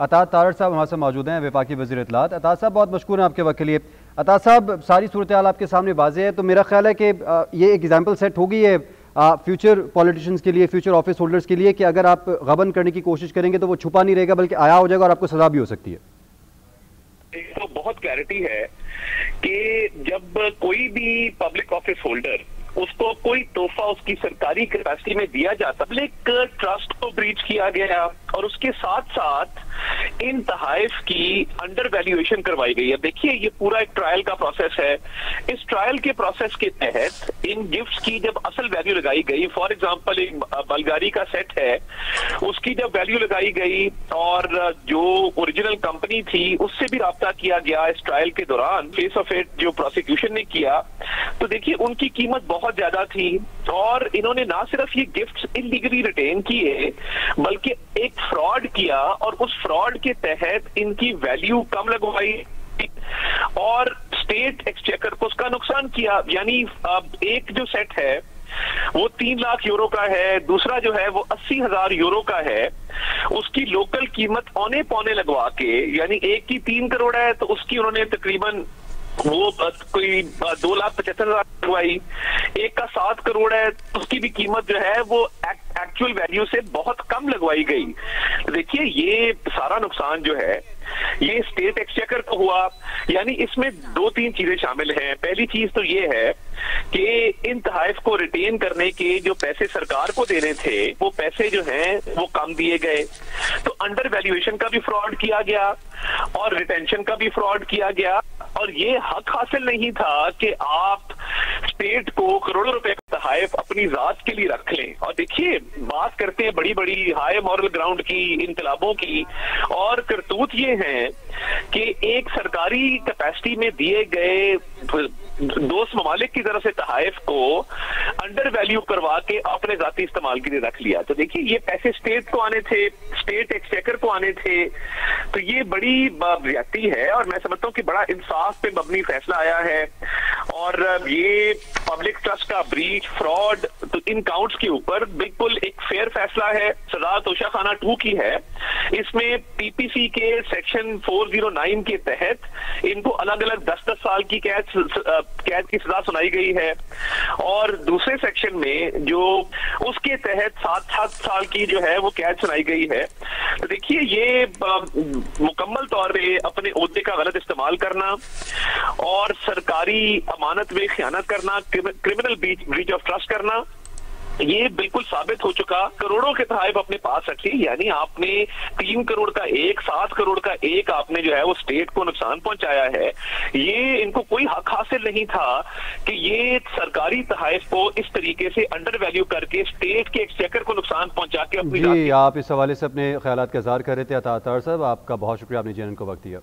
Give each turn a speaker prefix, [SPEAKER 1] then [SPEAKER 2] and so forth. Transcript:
[SPEAKER 1] अता तारड़ साहब हमारे साथ मौजूद हैं, वफाकी वज़ीर इत्तलात। अता साहब बहुत मशकूर हैं आपके वक्त के लिए। अता साहब, सारी सूरत हाल आपके सामने वाज़ेह है, तो मेरा ख्याल है कि ये एक एग्जाम्पल सेट हो गई है फ्यूचर पॉलिटिशियंस के लिए, फ्यूचर ऑफिस होल्डर्स के लिए, कि अगर आप गबन करने की कोशिश करेंगे तो वो छुपा नहीं रहेगा बल्कि आया हो जाएगा और आपको सजा भी हो सकती है।
[SPEAKER 2] तो बहुत क्लैरिटी है कि जब कोई भी पब्लिक ऑफिस होल्डर उसको कोई तोहफा उसकी सरकारी कैपेसिटी में दिया जाता, पब्लिक ट्रस्ट को ब्रीच किया गया और उसके साथ साथ इन तहाइफ की अंडर वैल्यूएशन करवाई गई है। देखिए, ये पूरा एक ट्रायल का प्रोसेस है। इस ट्रायल के प्रोसेस के तहत इन गिफ्ट्स की जब असल वैल्यू लगाई गई, फॉर एग्जांपल एक बल्गारी का सेट है, उसकी जब वैल्यू लगाई गई और जो ओरिजिनल कंपनी थी उससे भी राब्ता किया गया इस ट्रायल के दौरान, फेस ऑफ इट जो प्रोसिक्यूशन ने किया, तो देखिए उनकी कीमत बहुत ज्यादा थी और इन्होंने ना सिर्फ ये गिफ्ट्स इलीगली रिटेन किए बल्कि एक फ्रॉड किया और उस फ्रॉड के तहत इनकी वैल्यू कम लगवाई और स्टेट एक्सचेकर को उसका नुकसान किया। यानी एक जो सेट है वो 3 लाख यूरो का है, दूसरा जो है वो 80,000 यूरो का है, उसकी लोकल कीमत औने पौने लगवा के, यानी एक की 3 करोड़ है तो उसकी उन्होंने तकरीबन वो कोई 2,75,000 लगवाई, एक का 7 करोड़ है तो उसकी भी कीमत जो है वो एक्चुअल वैल्यू से बहुत कम लगवाई गई। तो देखिए, ये सारा नुकसान जो है ये स्टेट एक्सचेकर को हुआ। यानी इसमें 2-3 चीजें शामिल हैं। पहली चीज तो ये है कि इन तहाइफ को रिटेन करने के जो पैसे सरकार को देने थे वो पैसे जो हैं वो कम दिए गए, तो अंडर वैल्यूएशन का भी फ्रॉड किया गया और रिटेंशन का भी फ्रॉड किया गया और ये हक हासिल नहीं था कि आप स्टेट को करोड़ों रुपए का तहाइफ अपनी जात के लिए रख लें। और देखिए, बात करते हैं बड़ी बड़ी हाई मॉरल ग्राउंड की, इनकलाबों की, और करतूत ये है कि एक सरकारी कैपेसिटी में दिए गए दोस्त ममालिक की तरफ से तहाइफ को अंडर वैल्यू करवा के अपने जाती इस्तेमाल के लिए रख लिया। तो देखिए, ये पैसे स्टेट को आने थे, स्टेट एक्सचेकर को आने थे, तो ये बड़ी ज्यादती है और मैं समझता हूँ कि बड़ा इंसाफ पे मबनी फैसला आया है और ये पब्लिक ट्रस्ट का ब्रीच, फ्रॉड, तो इन काउंट्स के ऊपर बिल्कुल एक फेयर फैसला है। सजा तोशाखाना 2 की है। इसमें पीपीसी के सेक्शन 409 के तहत इनको अलग अलग 10-10 साल की कैद की सजा सुनाई गई है और दूसरे सेक्शन में जो उसके तहत 7-7 साल की जो है वो कैद सुनाई गई है। तो देखिए, ये मुकम्मल तौर पे अपने ओहदे का गलत इस्तेमाल करना और सरकारी अमानत में खयानत करना, क्रिमिनल ब्रीच ऑफ ट्रस्ट करना, ये बिल्कुल साबित हो चुका। करोड़ों के तहाइफ अपने पास रखी, यानी आपने 3 करोड़ का एक, 7 करोड़ का एक आपने जो है वो स्टेट को नुकसान पहुंचाया है। ये इनको कोई हक हासिल नहीं था कि ये सरकारी तहाइफ को इस तरीके से अंडर वैल्यू करके स्टेट के एक्सचेकर को नुकसान पहुंचा के अपनी।
[SPEAKER 1] जी, आप इस हवाले से अपने ख्यालात का इज़हार कर रहे थे अता तारड़ साहब, आपका बहुत शुक्रिया, आपने चैनल को वक्त दिया।